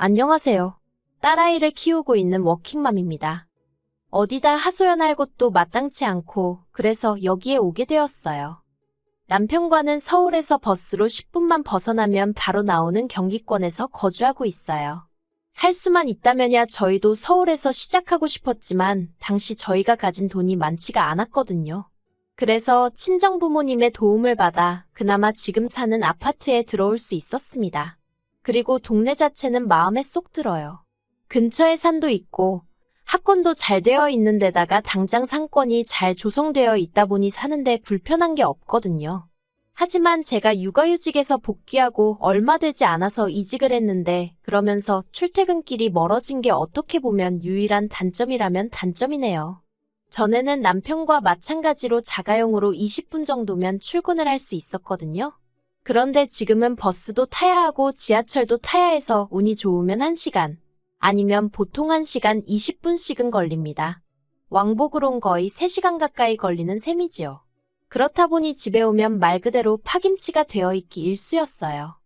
안녕하세요. 딸아이를 키우고 있는 워킹맘입니다. 어디다 하소연할 곳도 마땅치 않고 그래서 여기에 오게 되었어요. 남편과는 서울에서 버스로 10분만 벗어나면 바로 나오는 경기권에서 거주하고 있어요. 할 수만 있다면야 저희도 서울에서 시작하고 싶었지만 당시 저희가 가진 돈이 많지가 않았거든요. 그래서 친정부모님의 도움을 받아 그나마 지금 사는 아파트에 들어올 수 있었습니다. 그리고 동네 자체는 마음에 쏙 들어요. 근처에 산도 있고 학군도 잘 되어 있는 데다가 당장 상권이 잘 조성되어 있다 보니 사는데 불편한 게 없거든요. 하지만 제가 육아휴직에서 복귀하고 얼마 되지 않아서 이직을 했는데 그러면서 출퇴근길이 멀어진 게 어떻게 보면 유일한 단점이라면 단점이네요. 전에는 남편과 마찬가지로 자가용으로 20분 정도면 출근을 할 수 있었거든요. 그런데 지금은 버스도 타야 하고 지하철도 타야 해서 운이 좋으면 1시간, 아니면 보통 1시간 20분씩은 걸립니다. 왕복으론 거의 3시간 가까이 걸리는 셈이지요. 그렇다 보니 집에 오면 말 그대로 파김치가 되어 있기 일쑤였어요.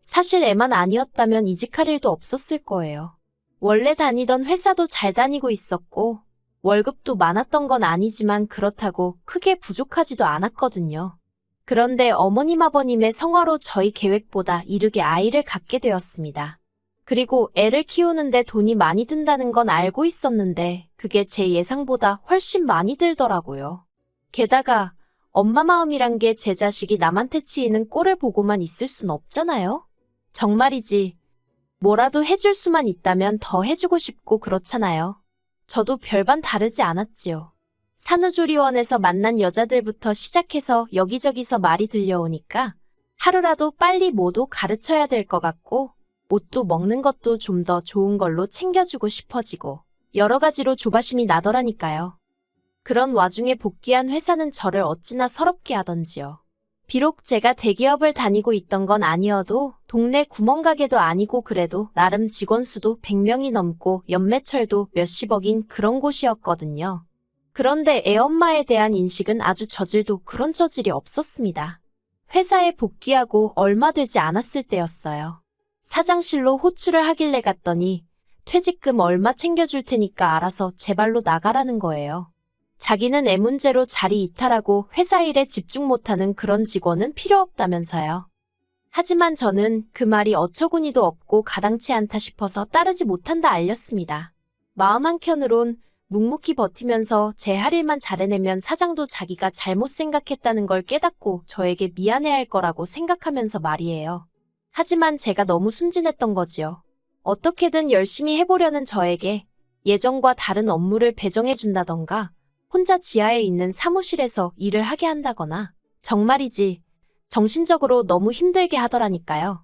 사실 애만 아니었다면 이직할 일도 없었을 거예요. 원래 다니던 회사도 잘 다니고 있었고 월급도 많았던 건 아니지만 그렇다고 크게 부족하지도 않았거든요. 그런데 어머님 아버님의 성화로 저희 계획보다 이르게 아이를 갖게 되었습니다. 그리고 애를 키우는데 돈이 많이 든다는 건 알고 있었는데 그게 제 예상보다 훨씬 많이 들더라고요. 게다가 엄마 마음이란 게 제 자식이 남한테 치이는 꼴을 보고만 있을 순 없잖아요. 정말이지. 뭐라도 해줄 수만 있다면 더 해주고 싶고 그렇잖아요. 저도 별반 다르지 않았지요. 산후조리원에서 만난 여자들부터 시작해서 여기저기서 말이 들려오니까 하루라도 빨리 뭐도 가르쳐야 될 것 같고 옷도 먹는 것도 좀 더 좋은 걸로 챙겨주고 싶어지고 여러 가지로 조바심이 나더라니까요. 그런 와중에 복귀한 회사는 저를 어찌나 서럽게 하던지요. 비록 제가 대기업을 다니고 있던 건 아니어도 동네 구멍가게도 아니고 그래도 나름 직원 수도 100명이 넘고 연매철도 몇십억인 그런 곳이었거든요. 그런데 애엄마에 대한 인식은 아주 저질도 그런 저질이 없었습니다. 회사에 복귀하고 얼마 되지 않았을 때였어요. 사장실로 호출을 하길래 갔더니 퇴직금 얼마 챙겨줄 테니까 알아서 제발로 나가라는 거예요. 자기는 애 문제로 자리 이탈하고 회사 일에 집중 못하는 그런 직원은 필요 없다면서요. 하지만 저는 그 말이 어처구니도 없고 가당치 않다 싶어서 따르지 못한다 알렸습니다. 마음 한켠으론 묵묵히 버티면서 제 할 일만 잘해내면 사장도 자기가 잘못 생각했다는 걸 깨닫고 저에게 미안해할 거라고 생각하면서 말이에요. 하지만 제가 너무 순진했던 거지요. 어떻게든 열심히 해보려는 저에게 예전과 다른 업무를 배정해준다던가 혼자 지하에 있는 사무실에서 일을 하게 한다거나 정말이지 정신적으로 너무 힘들게 하더라니까요.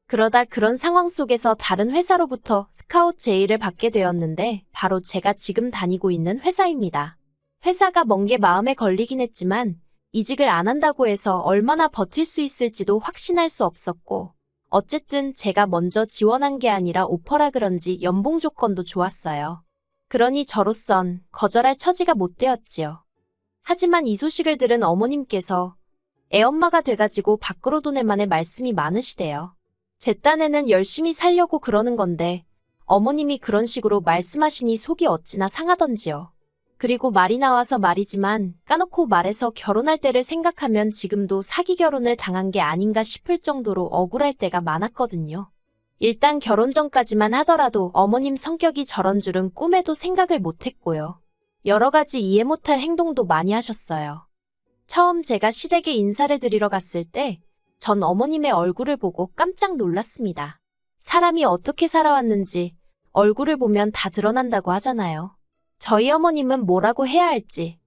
그러다 그런 상황 속에서 다른 회사로부터 스카웃 제의를 받게 되었는데 바로 제가 지금 다니고 있는 회사입니다. 회사가 먼 게 마음에 걸리긴 했지만 이직을 안 한다고 해서 얼마나 버틸 수 있을지도 확신할 수 없었고 어쨌든 제가 먼저 지원한 게 아니라 오퍼라 그런지 연봉 조건도 좋았어요. 그러니 저로선 거절할 처지가 못 되었지요. 하지만 이 소식을 들은 어머님께서 애엄마가 돼가지고 밖으로 도내만의 말씀이 많으시대요. 제 딴에는 열심히 살려고 그러는 건데 어머님이 그런 식으로 말씀하시니 속이 어찌나 상하던지요. 그리고 말이 나와서 말이지만 까놓고 말해서 결혼할 때를 생각하면 지금도 사기 결혼을 당한 게 아닌가 싶을 정도로 억울할 때가 많았거든요. 일단 결혼 전까지만 하더라도 어머님 성격이 저런 줄은 꿈에도 생각을 못했고요. 여러 가지 이해 못할 행동도 많이 하셨어요. 처음 제가 시댁에 인사를 드리러 갔을 때 전 어머님의 얼굴을 보고 깜짝 놀랐습니다. 사람이 어떻게 살아왔는지 얼굴을 보면 다 드러난다고 하잖아요. 저희 어머님은 뭐라고 해야 할지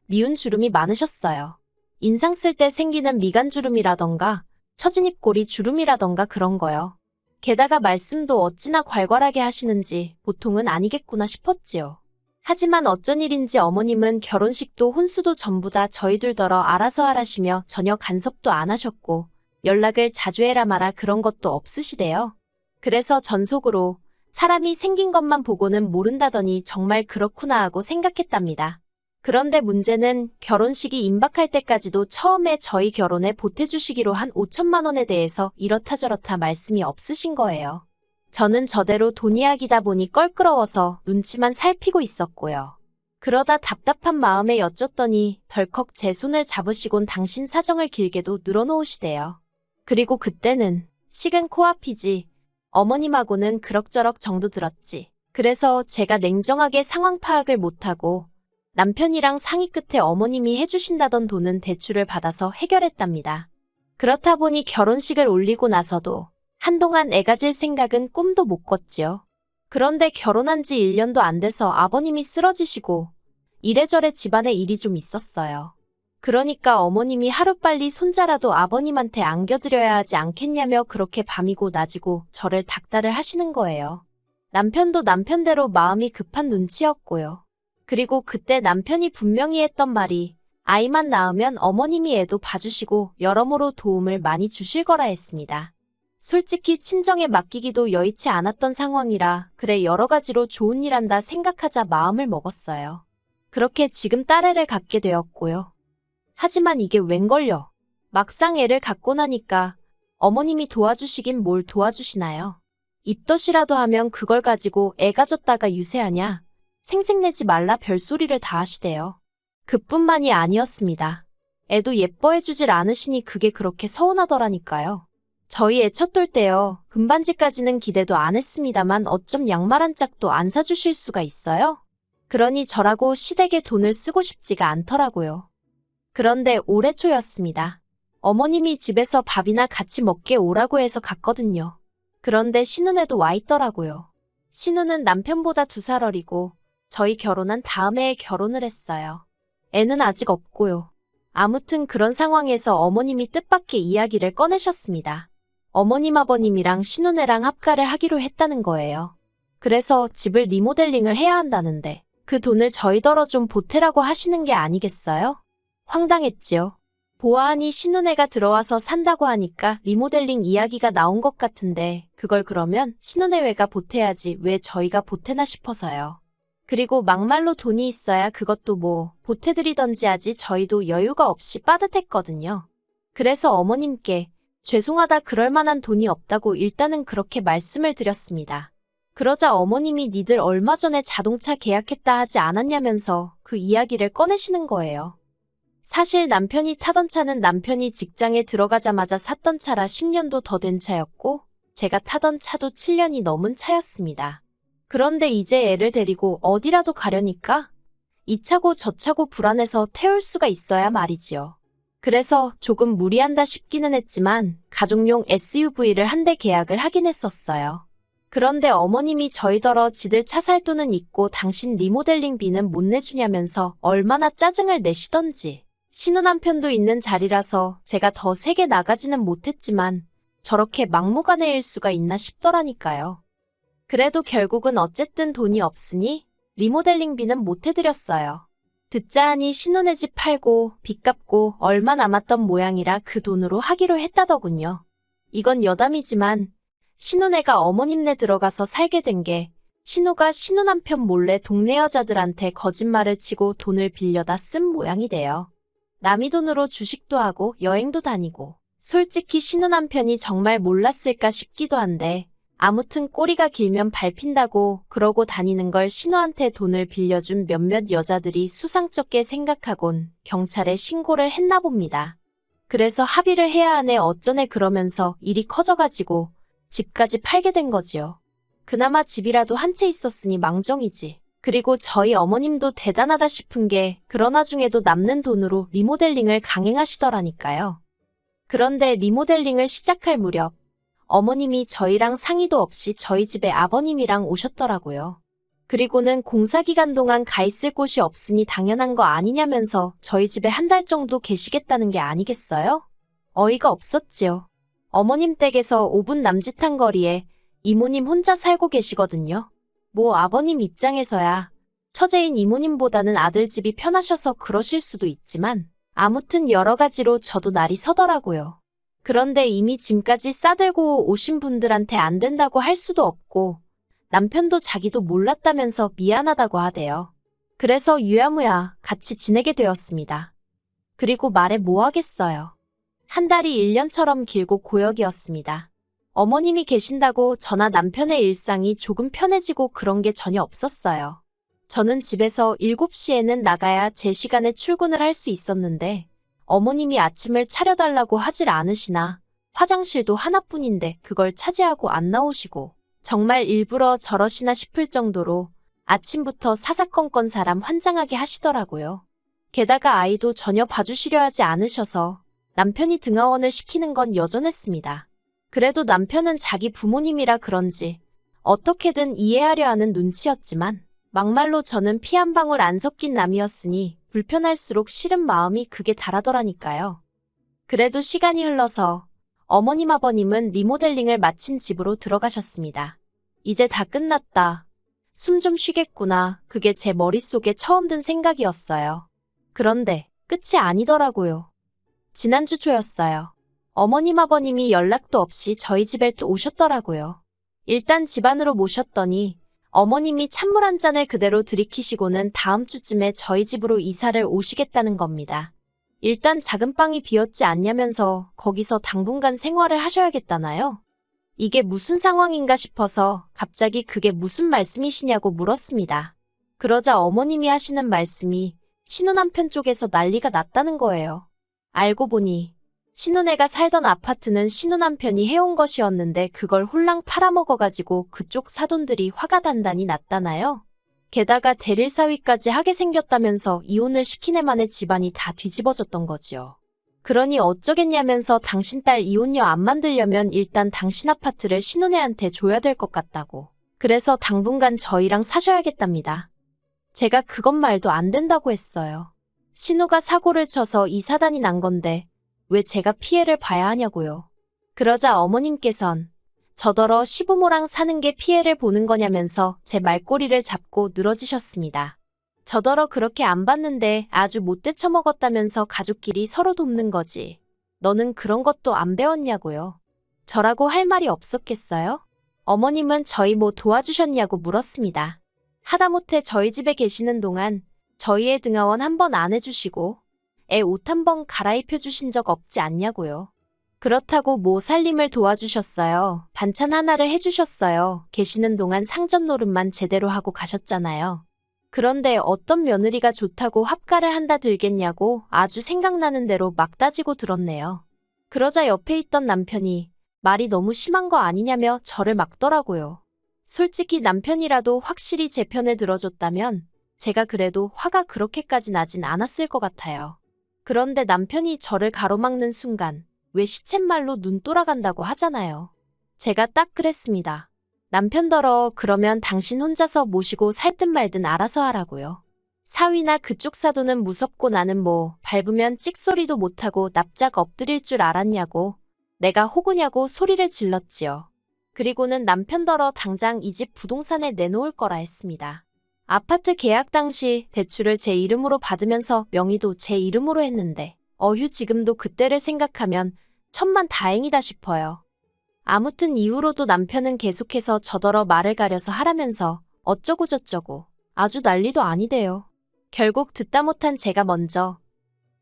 미운 주름이 많으셨어요. 인상 쓸 때 생기는 미간주름이라던가 처진입꼬리 주름이라던가 그런 거요. 게다가 말씀도 어찌나 괄괄하게 하시는지 보통은 아니겠구나 싶었지요. 하지만 어쩐 일인지 어머님은 결혼식도 혼수도 전부 다 저희들더러 알아서 하라시며 전혀 간섭도 안 하셨고 연락을 자주 해라 마라 그런 것도 없으시대요. 그래서 전 속으로 사람이 생긴 것만 보고는 모른다더니 정말 그렇구나 하고 생각했답니다. 그런데 문제는 결혼식이 임박할 때까지도 처음에 저희 결혼에 보태주시기로 한 5천만 원에 대해서 이렇다 저렇다 말씀이 없으신 거예요. 저는 저대로 돈 이야기다 보니 껄끄러워서 눈치만 살피고 있었고요. 그러다 답답한 마음에 여쭸더니 덜컥 제 손을 잡으시곤 당신 사정을 길게도 늘어놓으시대요. 그리고 그때는 식은 코앞이지. 어머님하고는 그럭저럭 정도 들었지. 그래서 제가 냉정하게 상황 파악을 못하고 남편이랑 상의 끝에 어머님이 해주신다던 돈은 대출을 받아서 해결했답니다. 그렇다 보니 결혼식을 올리고 나서도 한동안 애 가질 생각은 꿈도 못 꿨지요. 그런데 결혼한 지 1년도 안 돼서 아버님이 쓰러지시고 이래저래 집안에 일이 좀 있었어요. 그러니까 어머님이 하루빨리 손자라도 아버님한테 안겨드려야 하지 않겠냐며 그렇게 밤이고 낮이고 저를 닥달을 하시는 거예요. 남편도 남편대로 마음이 급한 눈치였고요. 그리고 그때 남편이 분명히 했던 말이 아이만 낳으면 어머님이 애도 봐주시고 여러모로 도움을 많이 주실 거라 했습니다. 솔직히 친정에 맡기기도 여의치 않았던 상황이라 그래 여러 가지로 좋은 일 한다 생각하자 마음을 먹었어요. 그렇게 지금 딸애를 갖게 되었고요. 하지만 이게 웬걸요. 막상 애를 갖고 나니까 어머님이 도와주시긴 뭘 도와주시나요? 입덧이라도 하면 그걸 가지고 애 가졌다가 유세하냐? 생색내지 말라 별소리를 다 하시대요. 그뿐만이 아니었습니다. 애도 예뻐해주질 않으시니 그게 그렇게 서운하더라니까요. 저희 애 첫돌 때요. 금반지까지는 기대도 안 했습니다만 어쩜 양말 한 짝도 안 사주실 수가 있어요? 그러니 저라고 시댁에 돈을 쓰고 싶지가 않더라고요. 그런데 올해 초였습니다. 어머님이 집에서 밥이나 같이 먹게 오라고 해서 갔거든요. 그런데 신혼에도 와 있더라고요. 신혼은 남편보다 2살 어리고 저희 결혼한 다음 해에 결혼을 했어요. 애는 아직 없고요. 아무튼 그런 상황에서 어머님이 뜻밖의 이야기를 꺼내셨습니다. 어머님 아버님이랑 신혼애랑 합가를 하기로 했다는 거예요. 그래서 집을 리모델링을 해야 한다는데 그 돈을 저희더러 좀 보태라고 하시는 게 아니겠어요? 황당했지요. 보아하니 신혼애가 들어와서 산다고 하니까 리모델링 이야기가 나온 것 같은데 그걸 그러면 신혼애회가 보태야지 왜 저희가 보태나 싶어서요. 그리고 막말로 돈이 있어야 그것도 뭐 보태드리던지 하지 저희도 여유가 없이 빠듯했거든요. 그래서 어머님께 죄송하다 그럴 만한 돈이 없다고 일단은 그렇게 말씀을 드렸습니다. 그러자 어머님이 니들 얼마 전에 자동차 계약했다 하지 않았냐면서 그 이야기를 꺼내시는 거예요. 사실 남편이 타던 차는 남편이 직장에 들어가자마자 샀던 차라 10년도 더 된 차였고 제가 타던 차도 7년이 넘은 차였습니다. 그런데 이제 애를 데리고 어디라도 가려니까 이 차고 저 차고 불안해서 태울 수가 있어야 말이지요. 그래서 조금 무리한다 싶기는 했지만 가족용 SUV를 한 대 계약을 하긴 했었어요. 그런데 어머님이 저희더러 지들 차 살 돈은 있고 당신 리모델링비는 못 내주냐면서 얼마나 짜증을 내시던지. 신혼남편도 있는 자리라서 제가 더 세게 나가지는 못했지만 저렇게 막무가내일 수가 있나 싶더라니까요. 그래도 결국은 어쨌든 돈이 없으니 리모델링비는 못 해드렸어요. 듣자 하니 신혼의 집 팔고 빚 갚고 얼마 남았던 모양이라 그 돈으로 하기로 했다더군요. 이건 여담이지만 신혼애가 어머님네 들어가서 살게 된 게 신우가 신혼남편 몰래 동네 여자들한테 거짓말을 치고 돈을 빌려다 쓴 모양이 돼요. 남의 돈으로 주식도 하고 여행도 다니고 솔직히 신혼남편이 정말 몰랐을까 싶기도 한데 아무튼 꼬리가 길면 밟힌다고 그러고 다니는 걸 신우한테 돈을 빌려준 몇몇 여자들이 수상쩍게 생각하곤 경찰에 신고를 했나 봅니다. 그래서 합의를 해야 하네 어쩌네 그러면서 일이 커져가지고 집까지 팔게 된 거지요. 그나마 집이라도 한 채 있었으니 망정이지. 그리고 저희 어머님도 대단하다 싶은 게 그런 와중에도 남는 돈으로 리모델링을 강행하시더라니까요. 그런데 리모델링을 시작할 무렵 어머님이 저희랑 상의도 없이 저희 집에 아버님이랑 오셨더라고요. 그리고는 공사기간 동안 가 있을 곳이 없으니 당연한 거 아니냐면서 저희 집에 한 달 정도 계시겠다는 게 아니겠어요? 어이가 없었지요. 어머님 댁에서 5분 남짓한 거리에 이모님 혼자 살고 계시거든요. 뭐 아버님 입장에서야 처제인 이모님보다는 아들 집이 편하셔서 그러실 수도 있지만 아무튼 여러 가지로 저도 날이 서더라고요. 그런데 이미 짐까지 싸들고 오신 분들한테 안 된다고 할 수도 없고 남편도 자기도 몰랐다면서 미안하다고 하대요. 그래서 유야무야 같이 지내게 되었습니다. 그리고 말해 뭐 하겠어요. 한 달이 1년처럼 길고 고역이었습니다. 어머님이 계신다고 저나 남편의 일상이 조금 편해지고 그런 게 전혀 없었어요. 저는 집에서 7시에는 나가야 제 시간에 출근을 할 수 있었는데 어머님이 아침을 차려달라고 하질 않으시나 화장실도 하나뿐인데 그걸 차지하고 안 나오시고 정말 일부러 저러시나 싶을 정도로 아침부터 사사건건 사람 환장하게 하시더라고요. 게다가 아이도 전혀 봐주시려 하지 않으셔서 남편이 등하원을 시키는 건 여전했습니다. 그래도 남편은 자기 부모님이라 그런지 어떻게든 이해하려 하는 눈치였지만 막말로 저는 피 한 방울 안 섞인 남이었으니 불편할수록 싫은 마음이 극에 달하더라니까요. 그래도 시간이 흘러서 어머님 아버님은 리모델링을 마친 집으로 들어가셨습니다. 이제 다 끝났다. 숨 좀 쉬겠구나. 그게 제 머릿속에 처음 든 생각이었어요. 그런데 끝이 아니더라고요. 지난주 초였어요. 어머님 아버님이 연락도 없이 저희 집에 또 오셨더라고요. 일단 집 안으로 모셨더니 어머님이 찬물 한 잔을 그대로 들이키시고는 다음 주쯤에 저희 집으로 이사를 오시겠다는 겁니다. 일단 작은 방이 비었지 않냐면서 거기서 당분간 생활을 하셔야겠다나요? 이게 무슨 상황인가 싶어서 갑자기 그게 무슨 말씀이시냐고 물었습니다. 그러자 어머님이 하시는 말씀이 신혼남편 쪽에서 난리가 났다는 거예요. 알고 보니 신혼애가 살던 아파트는 신혼남편이 해온 것이었는데 그걸 홀랑 팔아먹어가지고 그쪽 사돈들이 화가 단단히 났다나요? 게다가 대릴사위까지 하게 생겼다면서 이혼을 시킨 애만의 집안이 다 뒤집어졌던 거지요. 그러니 어쩌겠냐면서 당신 딸 이혼녀 안 만들려면 일단 당신 아파트를 신혼애한테 줘야 될 것 같다고. 그래서 당분간 저희랑 사셔야겠답니다. 제가 그것 말도 안 된다고 했어요. 신우가 사고를 쳐서 이 사단이 난 건데 왜 제가 피해를 봐야 하냐고요. 그러자 어머님께선 저더러 시부모랑 사는 게 피해를 보는 거냐면서 제 말꼬리를 잡고 늘어지셨습니다. 저더러 그렇게 안 봤는데 아주 못돼 처먹었다면서 가족끼리 서로 돕는 거지. 너는 그런 것도 안 배웠냐고요. 저라고 할 말이 없었겠어요? 어머님은 저희 뭐 도와주셨냐고 물었습니다. 하다못해 저희 집에 계시는 동안 저희의 등하원 한 번 안 해주시고 애 옷 한 번 갈아입혀 주신 적 없지 않냐고요. 그렇다고 뭐 살림을 도와주셨어요. 반찬 하나를 해주셨어요. 계시는 동안 상전 노릇만 제대로 하고 가셨잖아요. 그런데 어떤 며느리가 좋다고 합가를 한다 들겠냐고 아주 생각나는 대로 막 따지고 들었네요. 그러자 옆에 있던 남편이 말이 너무 심한 거 아니냐며 저를 막더라고요. 솔직히 남편이라도 확실히 제 편을 들어줬다면 제가 그래도 화가 그렇게까지 나진 않았을 것 같아요. 그런데 남편이 저를 가로막는 순간 왜 시쳇말로 눈 돌아간다고 하잖아요. 제가 딱 그랬습니다. 남편더러 그러면 당신 혼자서 모시고 살든 말든 알아서 하라고요. 사위나 그쪽 사돈은 무섭고 나는 뭐 밟으면 찍소리도 못하고 납작 엎드릴 줄 알았냐고 내가 호구냐고 소리를 질렀지요. 그리고는 남편더러 당장 이 집 부동산에 내놓을 거라 했습니다. 아파트 계약 당시 대출을 제 이름으로 받으면서 명의도 제 이름으로 했는데 어휴 지금도 그때를 생각하면 천만 다행이다 싶어요. 아무튼 이후로도 남편은 계속해서 저더러 말을 가려서 하라면서 어쩌고저쩌고 아주 난리도 아니대요. 결국 듣다 못한 제가 먼저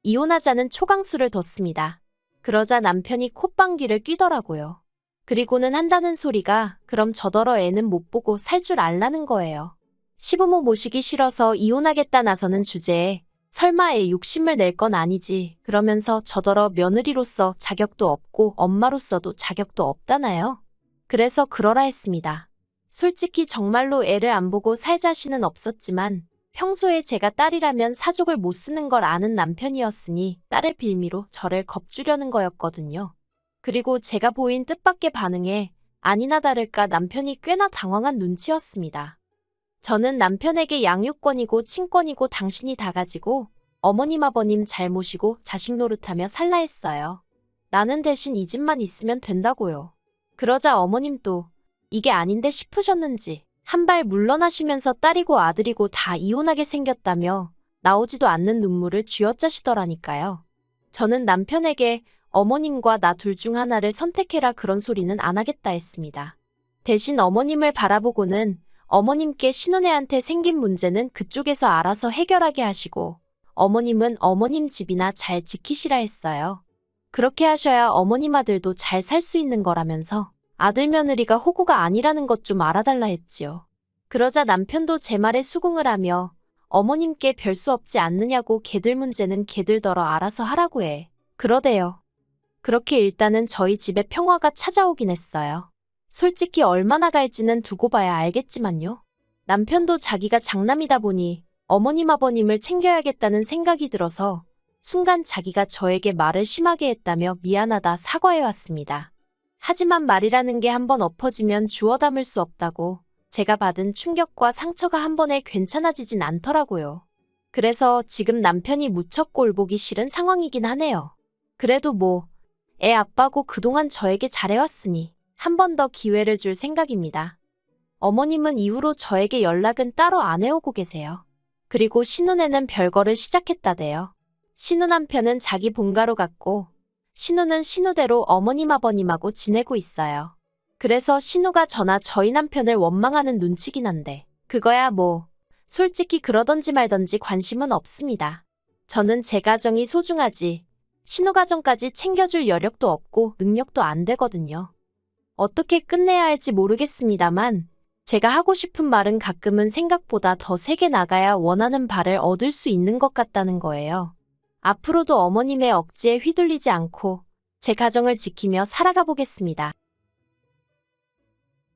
이혼하자는 초강수를 뒀습니다. 그러자 남편이 콧방귀를 뀌더라고요. 그리고는 한다는 소리가 그럼 저더러 애는 못 보고 살 줄 알라는 거예요. 시부모 모시기 싫어서 이혼하겠다 나서는 주제에 설마 애 욕심을 낼 건 아니지 그러면서 저더러 며느리로서 자격도 없고 엄마로서도 자격도 없다나요? 그래서 그러라 했습니다. 솔직히 정말로 애를 안 보고 살 자신은 없었지만 평소에 제가 딸이라면 사족을 못 쓰는 걸 아는 남편이었으니 딸의 빌미로 저를 겁주려는 거였거든요. 그리고 제가 보인 뜻밖의 반응에 아니나 다를까 남편이 꽤나 당황한 눈치였습니다. 저는 남편에게 양육권이고 친권이고 당신이 다 가지고 어머님 아버님 잘 모시고 자식 노릇하며 살라 했어요. 나는 대신 이 집만 있으면 된다고요. 그러자 어머님도 이게 아닌데 싶으셨는지 한 발 물러나시면서 딸이고 아들이고 다 이혼하게 생겼다며 나오지도 않는 눈물을 쥐어짜시더라니까요. 저는 남편에게 어머님과 나 둘 중 하나를 선택해라 그런 소리는 안 하겠다 했습니다. 대신 어머님을 바라보고는 어머님께 신혼애한테 생긴 문제는 그쪽에서 알아서 해결하게 하시고 어머님은 어머님 집이나 잘 지키시라 했어요. 그렇게 하셔야 어머님 아들도 잘 살 수 있는 거라면서 아들 며느리가 호구가 아니라는 것 좀 알아달라 했지요. 그러자 남편도 제 말에 수긍을 하며 어머님께 별 수 없지 않느냐고 걔들 문제는 걔들더러 알아서 하라고 해. 그러대요. 그렇게 일단은 저희 집에 평화가 찾아오긴 했어요. 솔직히 얼마나 갈지는 두고 봐야 알겠지만요. 남편도 자기가 장남이다 보니 어머님 아버님을 챙겨야겠다는 생각이 들어서 순간 자기가 저에게 말을 심하게 했다며 미안하다 사과해왔습니다. 하지만 말이라는 게 한번 엎어지면 주워 담을 수 없다고 제가 받은 충격과 상처가 한 번에 괜찮아지진 않더라고요. 그래서 지금 남편이 무척 꼴보기 싫은 상황이긴 하네요. 그래도 뭐, 애 아빠고 그동안 저에게 잘해왔으니 한 번 더 기회를 줄 생각입니다. 어머님은 이후로 저에게 연락은 따로 안 해오고 계세요. 그리고 신혼에는 별거를 시작했다대요. 신우 남편은 자기 본가로 갔고 신우는 신우대로 어머님 아버님하고 지내고 있어요. 그래서 신우가 저나 저희 남편을 원망하는 눈치긴 한데 그거야 뭐 솔직히 그러던지 말던지 관심은 없습니다. 저는 제 가정이 소중하지 신우 가정까지 챙겨줄 여력도 없고 능력도 안 되거든요. 어떻게 끝내야 할지 모르겠습니다만 제가 하고 싶은 말은 가끔은 생각보다 더 세게 나가야 원하는 바를 얻을 수 있는 것 같다는 거예요. 앞으로도 어머님의 억지에 휘둘리지 않고 제 가정을 지키며 살아가 보겠습니다.